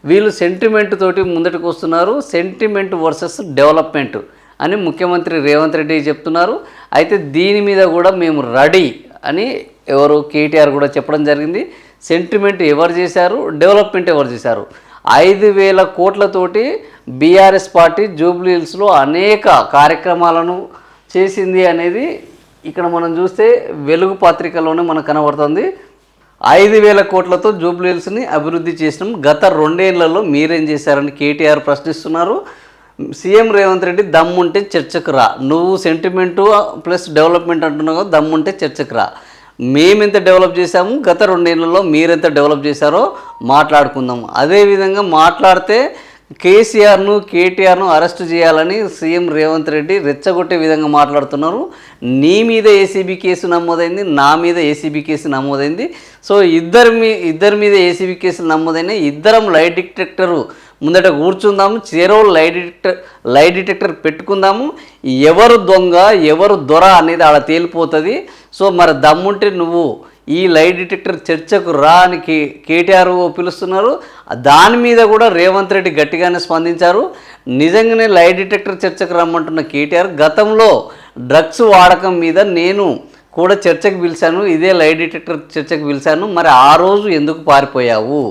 వీళ్ళు సెంటిమెంట్ తోటి ముందటికి వస్తున్నారు. సెంటిమెంట్ వర్సెస్ డెవలప్మెంట్ అని ముఖ్యమంత్రి రేవంత్ రెడ్డి చెప్తున్నారు. అయితే దీని మీద కూడా మేము రెడీ అని ఎవరు కేటీఆర్ కూడా చెప్పడం జరిగింది. సెంటిమెంట్ ఎవరు చేశారు, డెవలప్మెంట్ ఎవరు చేశారు? 5,000 కోట్లతోటి బీఆర్ఎస్ పార్టీ జూబ్లీ హిల్స్లో అనేక కార్యక్రమాలను చేసింది అనేది ఇక్కడ మనం చూస్తే వెలుగు పత్రికలోనే మనకు కనబడుతుంది. 5,000 కోట్లతో జూబ్లీ హిల్స్ని అభివృద్ధి చేసినాం. గత 2 ఏళ్లలో మీరేం చేశారని కేటీఆర్ ప్రశ్నిస్తున్నారు. సీఎం రేవంత్ రెడ్డి దమ్ముంటే చర్చకు రా, నువ్వు సెంటిమెంటు ప్లస్ డెవలప్మెంట్ అంటున్నావు, దమ్ముంటే చర్చకు రా, మేమెంత డెవలప్ చేశాము, గత 2 ఏళ్లలో మీరెంత డెవలప్ చేశారో మాట్లాడుకుందాం. అదేవిధంగా మాట్లాడితే కేసీఆర్ను కేటీఆర్ను అరెస్ట్ చేయాలని సీఎం రేవంత్ రెడ్డి రెచ్చగొట్టే విధంగా మాట్లాడుతున్నారు. నీ మీద ఏసీబీ కేసు నమోదైంది, నా మీద ఏసీబీ కేసు నమోదైంది. సో ఇద్దరి మీద ఏసీబీ కేసులు నమోదైనాయి. ఇద్దరం లై డిటెక్టరు ముందట కూర్చుందాము, చెరో లై డిటెక్టర్ పెట్టుకుందాము. ఎవరు దొంగ ఎవరు దొర అనేది ఆడ తేలిపోతుంది. సో మరి దమ్ముంటే నువ్వు ఈ లై డిటెక్టర్ చర్చకు రా అని కేటీఆర్ పిలుస్తున్నారు. దాని మీద కూడా రేవంత్ రెడ్డి గట్టిగానే స్పందించారు. నిజంగానే లై డిటెక్టర్ చర్చకు రమ్మంటున్న కేటీఆర్ గతంలో డ్రగ్స్ వాడకం మీద నేను కూడా చర్చకు పిలిచాను, ఇదే లై డిటెక్టర్ చర్చకు పిలిచాను, మరి ఆ రోజు ఎందుకు పారిపోయావు?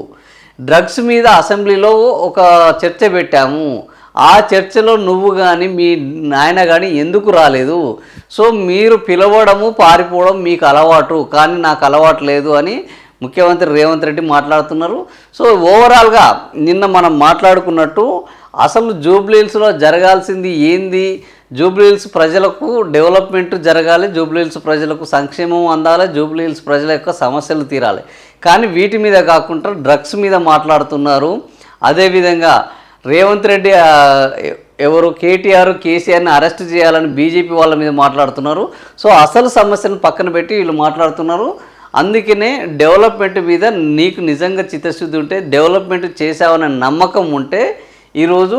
డ్రగ్స్ మీద అసెంబ్లీలో ఒక చర్చ పెట్టాము, ఆ చర్చలో నువ్వు కానీ మీ నాయన కానీ ఎందుకు రాలేదు? సో మీరు పిలవడము పారిపోవడం మీకు అలవాటు, కానీ నాకు అలవాటు లేదు అని ముఖ్యమంత్రి రేవంత్ రెడ్డి మాట్లాడుతున్నారు. సో ఓవరాల్గా నిన్న మనం మాట్లాడుకున్నట్టు అసలు జూబ్లీ హిల్స్లో జరగాల్సింది ఏంది? జూబ్లీ హిల్స్ ప్రజలకు డెవలప్మెంట్ జరగాలి, జూబ్లీ హిల్స్ ప్రజలకు సంక్షేమం అందాలి, జూబ్లీ హిల్స్ ప్రజల యొక్క సమస్యలు తీరాలి. కానీ వీటి మీద కాకుండా డ్రగ్స్ మీద మాట్లాడుతున్నారు. అదేవిధంగా రేవంత్ రెడ్డి ఎవరు కేటీఆర్ కేసీఆర్ని అరెస్ట్ చేయాలని బీజేపీ వాళ్ళ మీద మాట్లాడుతున్నారు. సో అసలు సమస్యను పక్కన పెట్టి వీళ్ళు మాట్లాడుతున్నారు. అందుకనే డెవలప్మెంట్ మీద నీకు నిజంగా చిత్తశుద్ధి ఉంటే, డెవలప్మెంట్ చేసావనే నమ్మకం ఉంటే ఈరోజు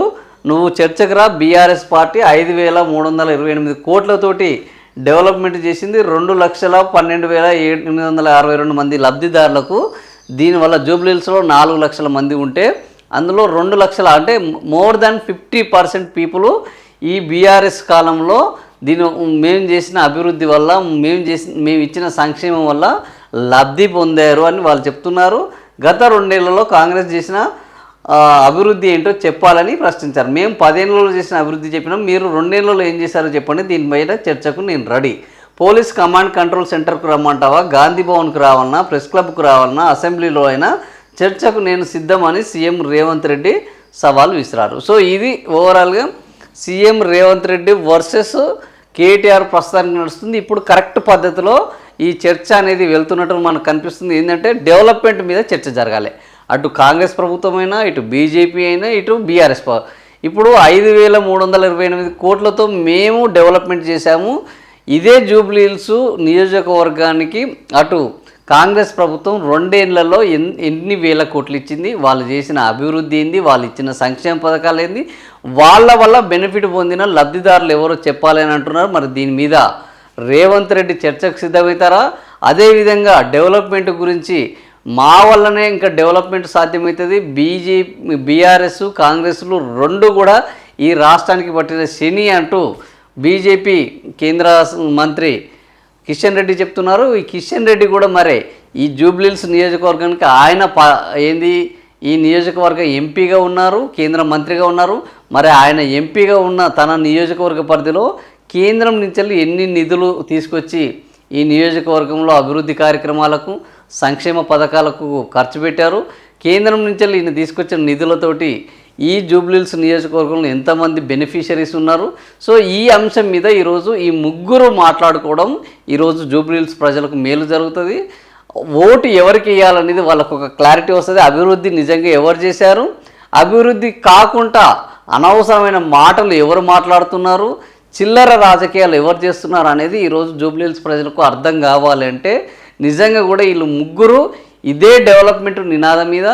నువ్వు చర్చకు రా. బీఆర్ఎస్ పార్టీ 5,328 కోట్లతోటి డెవలప్మెంట్ చేసింది. 2,12,862 మంది లబ్ధిదారులకు. దీనివల్ల జూబ్లీ హిల్స్లో 4 లక్షల మంది ఉంటే అందులో 2 లక్షల అంటే మోర్ దాన్ 50% పీపుల్ ఈ బీఆర్ఎస్ కాలంలో మేము చేసిన అభివృద్ధి వల్ల మేము ఇచ్చిన సంక్షేమం వల్ల లబ్ధి పొందారు అని వాళ్ళు చెప్తున్నారు. గత 2 ఏళ్లలో కాంగ్రెస్ చేసిన అభివృద్ధి ఏంటో చెప్పాలని ప్రశ్నించారు. మేము 10 ఏళ్లలో చేసిన అభివృద్ధి చెప్పినాం, మీరు 2 ఏళ్లలో ఏం చేశారో చెప్పండి, దీనిపైన చర్చకు నేను రెడీ. పోలీస్ కమాండ్ కంట్రోల్ సెంటర్కు రమ్మంటావా, గాంధీ భవన్కు రావాలన్నా, ప్రెస్ క్లబ్కు రావాలన్నా, అసెంబ్లీలో అయినా చర్చకు నేను సిద్ధమని సీఎం రేవంత్ రెడ్డి సవాల్ విసిరారు. సో ఇది ఓవరాల్గా సీఎం రేవంత్ రెడ్డి వర్సెస్ కేటీఆర్ ప్రస్తుతానికి నడుస్తుంది. ఇప్పుడు కరెక్ట్ పద్ధతిలో ఈ చర్చ అనేది వెళ్తున్నట్టు మనకు కనిపిస్తుంది. ఏంటంటే డెవలప్మెంట్ మీద చర్చ జరగాలి. అటు కాంగ్రెస్ ప్రభుత్వం అయినా, ఇటు బీజేపీ అయినా, ఇటు బీఆర్ఎస్. ఇప్పుడు 5,328 కోట్లతో మేము డెవలప్మెంట్ చేశాము. ఇదే జూబ్లీ హిల్స్ నియోజకవర్గానికి అటు కాంగ్రెస్ ప్రభుత్వం 2 ఏళ్లలో ఎన్ని వేల కోట్లు ఇచ్చింది, వాళ్ళు చేసిన అభివృద్ధి ఏంది, వాళ్ళు ఇచ్చిన సంక్షేమ పథకాలు ఏంది, వాళ్ళ వల్ల బెనిఫిట్ పొందిన లబ్ధిదారులు ఎవరో చెప్పాలి అని అంటున్నారు. మరి దీని మీద రేవంత్ రెడ్డి చర్చకు సిద్ధమవుతారా? అదేవిధంగా డెవలప్మెంట్ గురించి మా వల్లనే ఇంకా డెవలప్మెంట్ సాధ్యమవుతుంది, బీఆర్ఎస్ కాంగ్రెస్లు 2 కూడా ఈ రాష్ట్రానికి పట్టిన శని అంటూ బీజేపీ కేంద్ర మంత్రి కిషన్ రెడ్డి చెప్తున్నారు. ఈ కిషన్ రెడ్డి కూడా మరే ఈ జూబ్లీ హిల్స్ నియోజకవర్గానికి ఆయన ఈ నియోజకవర్గ ఎంపీగా ఉన్నారు, కేంద్ర మంత్రిగా ఉన్నారు. మరి ఆయన ఎంపీగా ఉన్న తన నియోజకవర్గ పరిధిలో కేంద్రం నుంచి ఎన్ని నిధులు తీసుకొచ్చి ఈ నియోజకవర్గంలో అభివృద్ధి కార్యక్రమాలకు సంక్షేమ పథకాలకు ఖర్చు పెట్టారు. కేంద్రం నుంచి ఈయన తీసుకొచ్చిన నిధులతోటి ఈ జూబ్లీ హిల్స్ నియోజకవర్గంలో ఎంతమంది బెనిఫిషరీస్ ఉన్నారు. సో ఈ అంశం మీద ఈరోజు ఈ ముగ్గురు మాట్లాడుకోవడం ఈరోజు జూబ్లీ హిల్స్ ప్రజలకు మేలు జరుగుతుంది. ఓటు ఎవరికి వేయాలనేది వాళ్ళకు ఒక క్లారిటీ వస్తుంది. అభివృద్ధి నిజంగా ఎవరు చేశారు, అభివృద్ధి కాకుండా అనవసరమైన మాటలు ఎవరు మాట్లాడుతున్నారు, చిల్లర రాజకీయాలు ఎవరు చేస్తున్నారు అనేది ఈరోజు జూబ్లీ హిల్స్ ప్రజలకు అర్థం కావాలంటే నిజంగా కూడా వీళ్ళు ముగ్గురు ఇదే డెవలప్మెంట్ నినాదం మీద,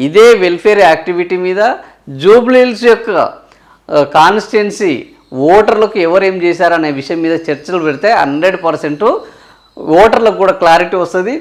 ఇదే వెల్ఫేర్ యాక్టివిటీ మీద, జూబ్లీ హిల్స్ యొక్క కాన్స్టిట్యున్సీ ఓటర్లకు ఎవరేం చేశారనే విషయం మీద చర్చలు పెడితే 100% ఓటర్లకు కూడా క్లారిటీ వస్తుంది.